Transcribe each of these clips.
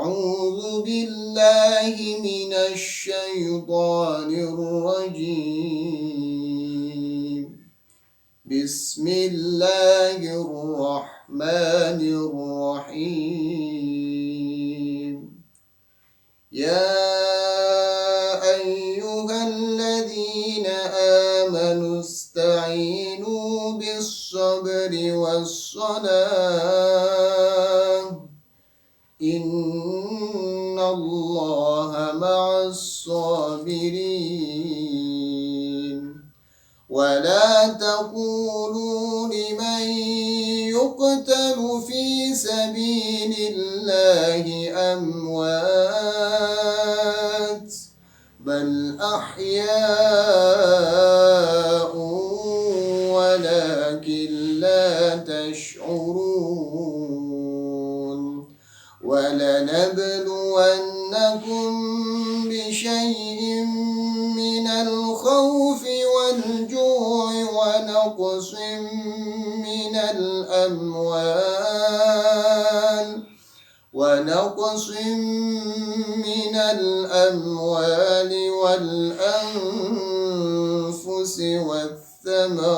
أعوذ بالله من الشيطان الرجيم بسم الله الرحمن الرحيم يا أيها الذين آمنوا استعينوا بالصبر والصلاة إن الله مع الصابرين ولا تقولوا لمن يقتل في سبيل الله أموات بل أحياء ولكن لا تشعرون ولنبلونكم بشيء من الخوف والجوع ونقص من الأموال والأنفس والثمرات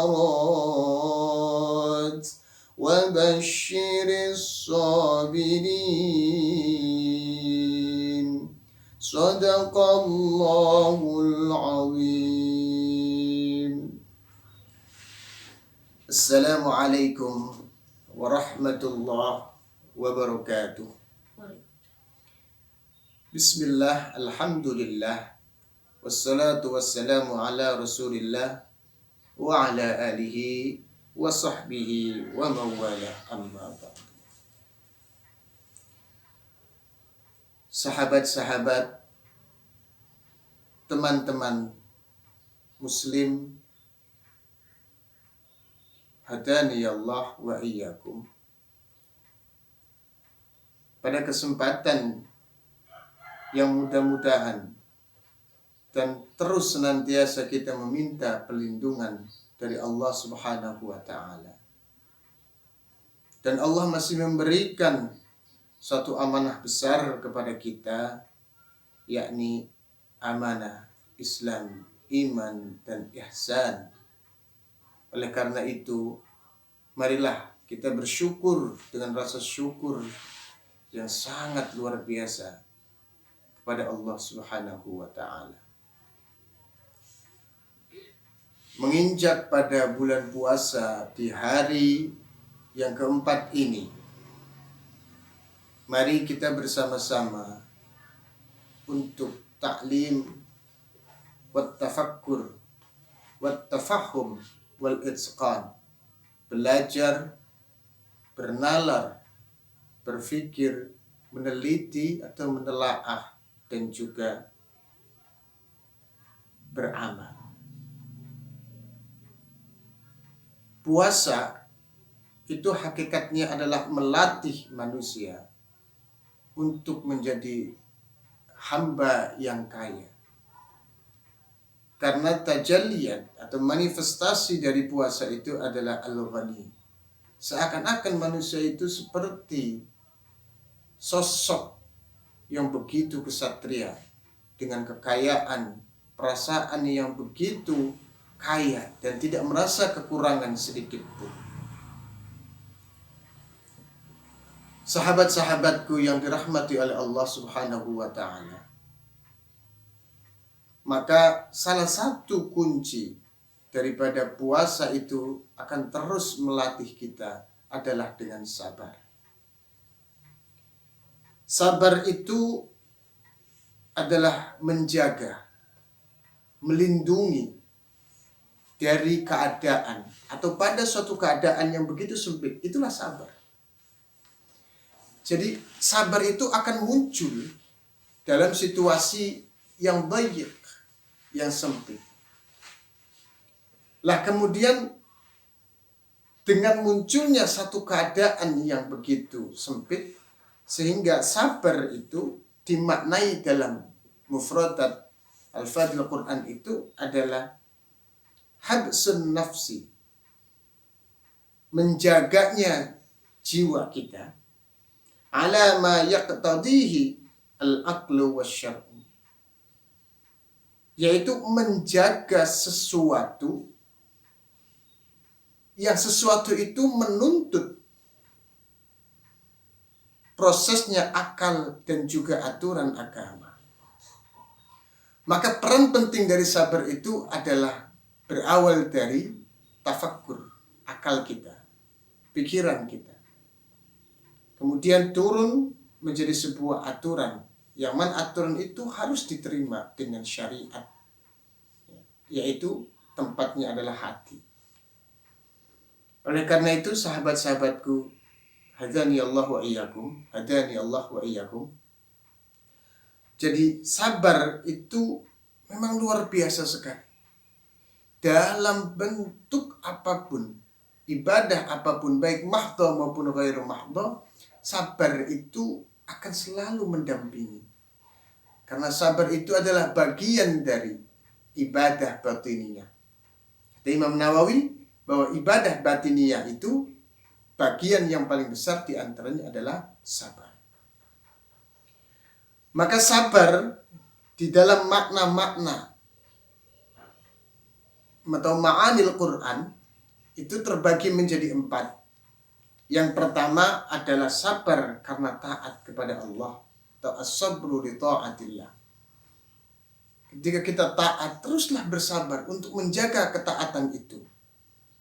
وبشر الصابرين صدق الله العظيم. Assalamualaikum warahmatullahi wabarakatuh. Bismillah, alhamdulillah, wassalatu wassalamu ala rasulillah wa ala alihi wa sahbihi wa mawala amma ba'd. Sahabat-sahabat, teman-teman muslim, hadani Allah wa iyyakum. Pada kesempatan yang mudah-mudahan dan terus senantiasa kita meminta perlindungan dari Allah Subhanahu wa taala. Dan Allah masih memberikan suatu amanah besar kepada kita, yakni amanah Islam, iman dan ihsan. Oleh karena itu, marilah kita bersyukur dengan rasa syukur yang sangat luar biasa kepada Allah Subhanahu wa taala. Menginjak pada bulan puasa di hari yang keempat ini, mari kita bersama-sama untuk ta'lim wat tafakkur wat tafahum wal itqan, belajar, bernalar, berfikir, meneliti atau menelaah dan juga beramal. Puasa itu hakikatnya adalah melatih manusia untuk menjadi hamba yang kaya. Karena tajalliyat atau manifestasi dari puasa itu adalah al-ghani. Seakan-akan manusia itu seperti sosok yang begitu kesatria dengan kekayaan, perasaan yang begitu kaya dan tidak merasa kekurangan sedikit pun. Sahabat-sahabatku yang dirahmati oleh Allah Subhanahu wa taala, maka salah satu kunci daripada puasa itu akan terus melatih kita adalah dengan sabar. Sabar itu adalah menjaga, melindungi dari keadaan atau pada suatu keadaan yang begitu sempit. Itulah sabar. Jadi sabar itu akan muncul dalam situasi yang baik, yang sempit. Lah kemudian dengan munculnya satu keadaan yang begitu sempit, sehingga sabar itu dimaknai dalam mufradat al-fadil Quran itu adalah habsun nafsi, menjaganya jiwa kita ala ma yaqtadihi al-aqlu wasyar'u, yaitu menjaga sesuatu yang sesuatu itu menuntut prosesnya akal dan juga aturan agama. Maka peran penting dari sabar itu adalah berawal dari tafakkur, akal kita, pikiran kita. Kemudian turun menjadi sebuah aturan, yang mana aturan itu harus diterima dengan syariat, yaitu tempatnya adalah hati. Oleh karena itu sahabat-sahabatku, hadani Allah wa iyyakum, hadani Allah wa iyyakum. Jadi sabar itu memang luar biasa sekali. Dalam bentuk apapun, ibadah apapun, baik mahdhah maupun ghairu mahdhah, sabar itu akan selalu mendampingi. Karena sabar itu adalah bagian dari ibadah batiniyah. Kata Imam Nawawi bahwa ibadah batiniyah itu bagian yang paling besar di antaranya adalah sabar. Maka sabar di dalam makna-makna atau ma'anil Quran itu terbagi menjadi 4. Yang pertama adalah sabar karena taat kepada Allah, atau as-sabru li ta'atillah. Ketika kita taat, teruslah bersabar untuk menjaga ketaatan itu.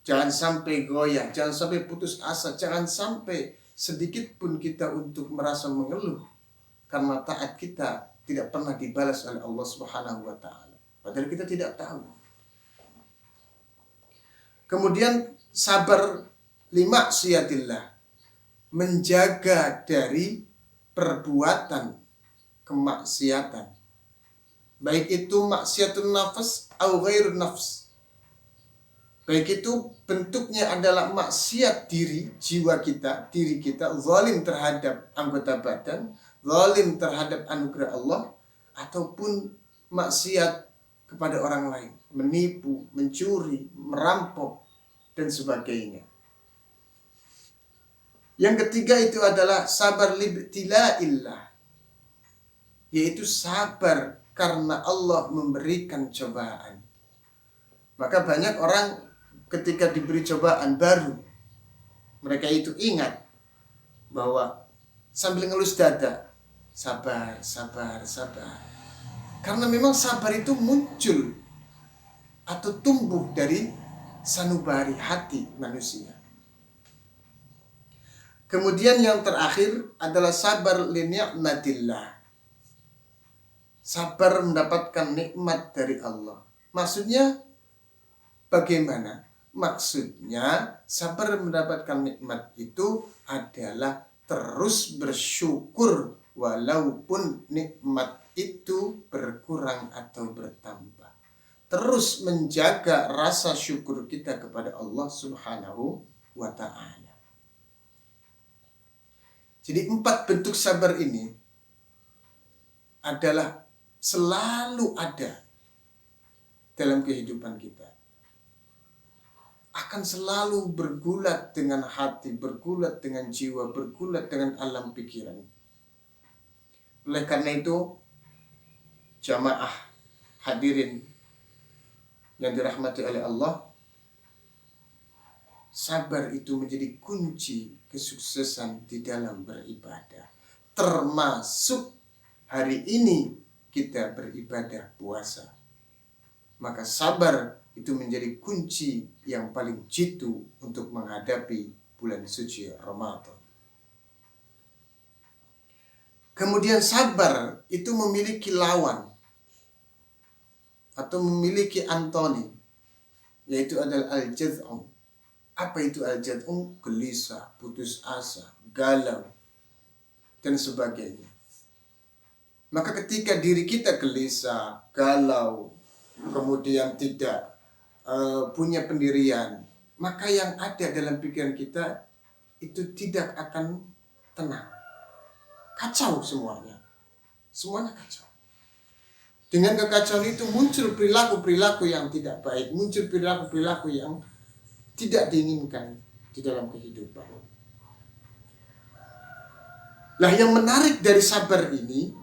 Jangan sampai goyah, jangan sampai putus asa, jangan sampai sedikit pun kita untuk merasa mengeluh karena taat kita tidak pernah dibalas oleh Allah Subhanahu wa taala. Padahal kita tidak tahu. Kemudian sabar limaksiatillah, menjaga dari perbuatan kemaksiatan, baik itu maksiatun nafs atau ghairun nafs, baik itu bentuknya adalah maksiat diri, jiwa kita, diri kita, zalim terhadap anggota badan, zalim terhadap anugerah Allah, ataupun maksiat kepada orang lain, menipu, mencuri, merampok, dan sebagainya. Yang ketiga itu adalah sabar libtila'illah, yaitu sabar karena Allah memberikan cobaan. Maka banyak orang ketika diberi cobaan baru, mereka itu ingat bahwa sambil ngelus dada, sabar, sabar, sabar. Karena memang sabar itu muncul atau tumbuh dari sanubari hati manusia. Kemudian yang terakhir adalah sabar li ni'matillah, sabar mendapatkan nikmat dari Allah. Maksudnya bagaimana? Maksudnya sabar mendapatkan nikmat itu adalah terus bersyukur walaupun nikmat itu berkurang atau bertambah. Terus menjaga rasa syukur kita kepada Allah Subhanahu wa ta'ala. Jadi 4 bentuk sabar ini adalah selalu ada dalam kehidupan kita. Akan selalu bergulat dengan hati, bergulat dengan jiwa, bergulat dengan alam pikiran. Oleh karena itu, jamaah hadirin yang dirahmati oleh Allah, sabar itu menjadi kunci kesuksesan di dalam beribadah. Termasuk hari ini kita beribadah puasa. Maka sabar itu menjadi kunci yang paling jitu untuk menghadapi bulan suci Ramadan. Kemudian sabar itu memiliki lawan atau memiliki antoni, yaitu adalah al-jaz'u. Apa itu al-jaz'u? Gelisah, putus asa, galau, dan sebagainya. Maka ketika diri kita gelisah, galau, kemudian tidak punya pendirian, maka yang ada dalam pikiran kita itu tidak akan tenang. Kacau semuanya. Semuanya kacau. Dengan kekacauan itu muncul perilaku-perilaku yang tidak baik, muncul perilaku-perilaku yang tidak diinginkan di dalam kehidupan. Lah yang menarik dari sabar ini,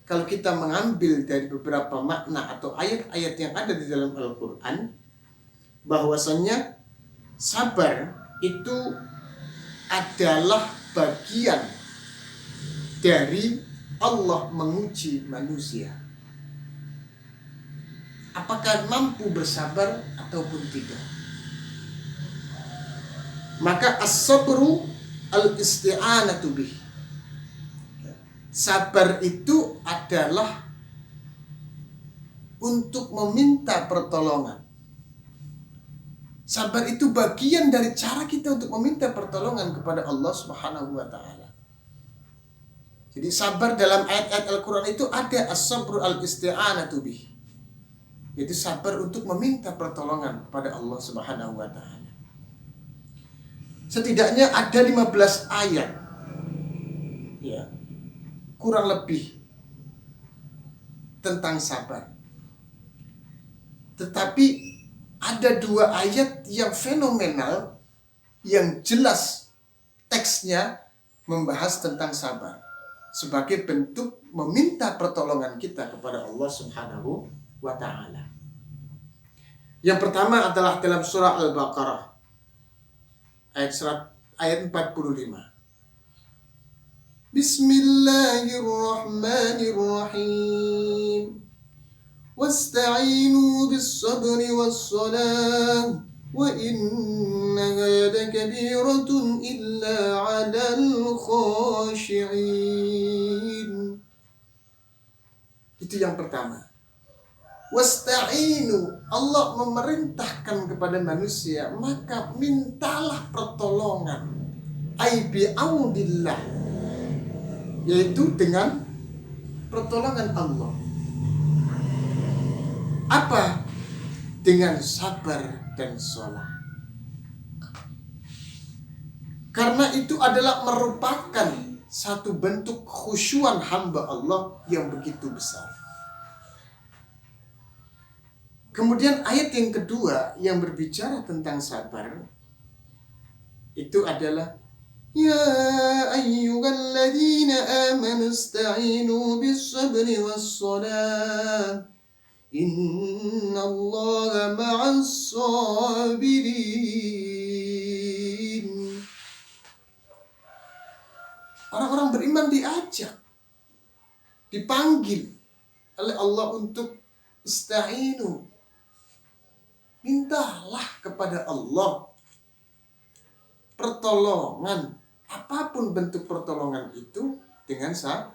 kalau kita mengambil dari beberapa makna atau ayat-ayat yang ada di dalam Al-Quran, bahwasanya sabar itu adalah bagian dari Allah menguji manusia. Apakah mampu bersabar ataupun tidak? Maka as-sabru al-isti'anatu bih. Sabar itu adalah untuk meminta pertolongan. Sabar itu bagian dari cara kita untuk meminta pertolongan kepada Allah Subhanahu wa taala. Jadi sabar dalam ayat-ayat Al-Quran itu ada as-sabru al-isti'anatu bih. Yaitu sabar untuk meminta pertolongan kepada Allah Subhanahu wa taala. Setidaknya ada 15 ayat. Ya. Kurang lebih tentang sabar. Tetapi ada 2 ayat yang fenomenal, yang jelas teksnya membahas tentang sabar sebagai bentuk meminta pertolongan kita kepada Allah Subhanahu wa ta'ala. Yang pertama adalah dalam surah Al-Baqarah ayat 45. Bismillahirrahmanirrahim. Wasta'inu bis-sabri was-salah wa innaha lakabiratun illa 'alal khashi'in. Itu yang pertama. Wasta'inu, Allah memerintahkan kepada manusia, maka mintalah pertolongan. Ai bi'audillah, yaitu dengan pertolongan Allah. Apa? Dengan sabar dan sholat. Karena itu adalah merupakan satu bentuk khusyuan hamba Allah yang begitu besar. Kemudian ayat yang kedua yang berbicara tentang sabar itu adalah ya ayyuhalladzina amanu ista'inu bis-sabri was-salah innallaha ma'as-sabirin. Orang-orang beriman diajak, dipanggil oleh Allah untuk ista'inu. Mintalah kepada Allah pertolongan, apapun bentuk pertolongan itu, dengan sabar.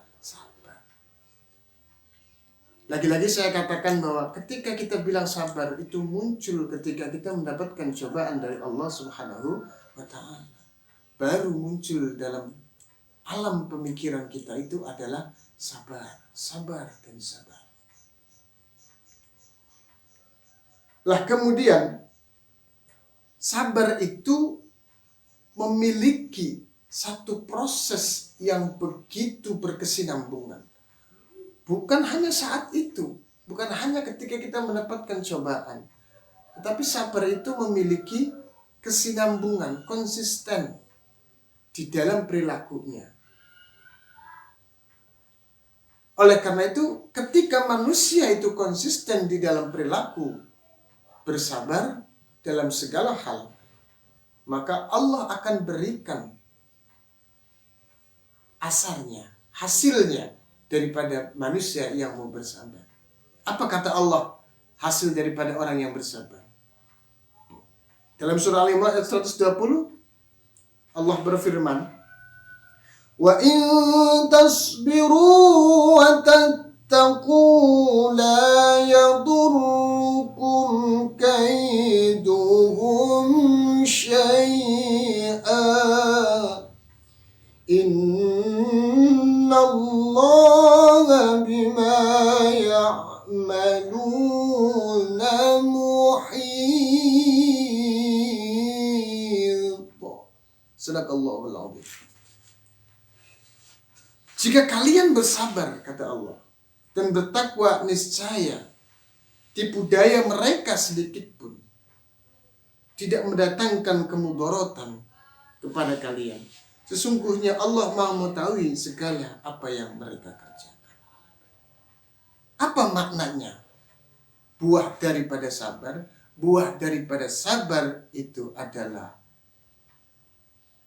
Lagi-lagi saya katakan bahwa ketika kita bilang sabar itu muncul ketika kita mendapatkan cobaan dari Allah Subhanahu wa ta'ala. Baru muncul dalam alam pemikiran kita itu adalah sabar, sabar dan sabar. Lah kemudian sabar itu memiliki satu proses yang begitu berkesinambungan. Bukan hanya saat itu, bukan hanya ketika kita mendapatkan cobaan, tetapi sabar itu memiliki kesinambungan, konsisten di dalam perilakunya. Oleh karena itu, ketika manusia itu konsisten di dalam perilaku, bersabar dalam segala hal, maka Allah akan berikan asarnya, hasilnya daripada manusia yang mau bersabar. Apa kata Allah hasil daripada orang yang bersabar? Dalam surah Al-Imran ayat 120 Allah berfirman, wa in tasbiru wa tattaqu la yadurrukum kaiduhum syai'a innallaha bima ya'maluna muhit. Sadaqallahul azim. Jika kalian bersabar, kata Allah, dan bertakwa, niscaya tipu daya mereka sedikit pun tidak mendatangkan kemudaratan kepada kalian. Sesungguhnya Allah Maha mengetahui segala apa yang mereka kerjakan. Apa maknanya? Buah daripada sabar. Buah daripada sabar itu adalah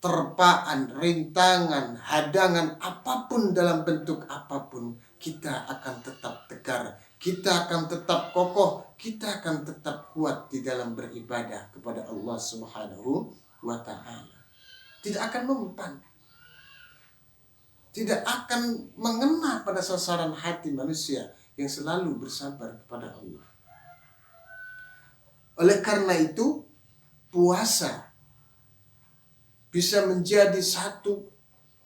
terpaan, rintangan, hadangan apapun dalam bentuk apapun, kita akan tetap tegar, kita akan tetap kokoh, kita akan tetap kuat di dalam beribadah kepada Allah Subhanahu wa Ta'ala. Tidak akan mempan, tidak akan mengena pada sasaran hati manusia yang selalu bersabar kepada Allah. Oleh karena itu, puasa bisa menjadi satu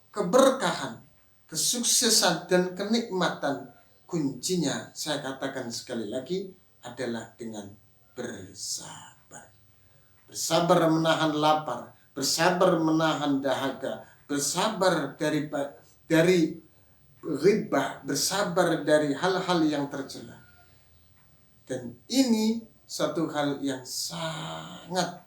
keberkahan, kesuksesan, dan kenikmatan. Kuncinya, saya katakan sekali lagi, adalah dengan bersabar. Bersabar menahan lapar, bersabar menahan dahaga, bersabar dari ghibah, bersabar dari hal-hal yang tercela. Dan ini satu hal yang sangat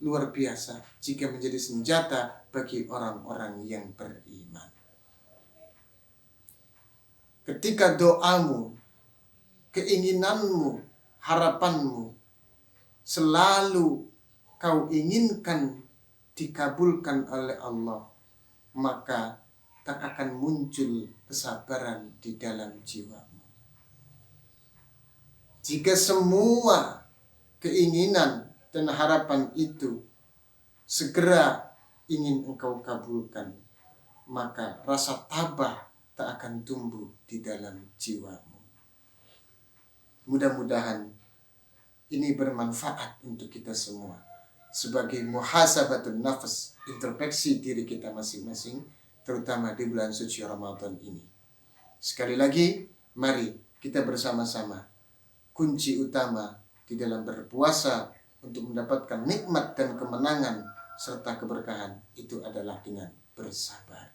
luar biasa jika menjadi senjata bagi orang-orang yang beriman. Ketika doamu, keinginanmu, harapanmu selalu kau inginkan dikabulkan oleh Allah, maka tak akan muncul kesabaran di dalam jiwamu. Jika semua keinginan dan harapan itu segera ingin engkau kabulkan, maka rasa tabah tak akan tumbuh di dalam jiwamu. Mudah-mudahan ini bermanfaat untuk kita semua sebagai muhasabatun nafas, introspeksi diri kita masing-masing, terutama di bulan suci Ramadan ini. Sekali lagi, mari kita bersama-sama. Kunci utama di dalam berpuasa untuk mendapatkan nikmat dan kemenangan serta keberkahan itu adalah dengan bersabar.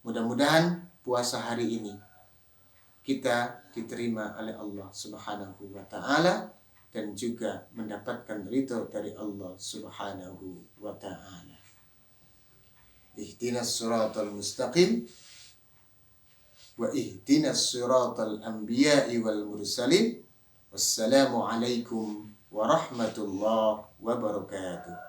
Mudah-mudahan puasa hari ini kita diterima oleh Allah Subhanahu wa Ta'ala dan juga mendapatkan ridho dari Allah Subhanahu wa Ta'ala. Ihdinas siratal mustaqim wa ihdinas siratal anbiya'i wal mursalin. Wassalamualaikum warahmatullahi wabarakatuh.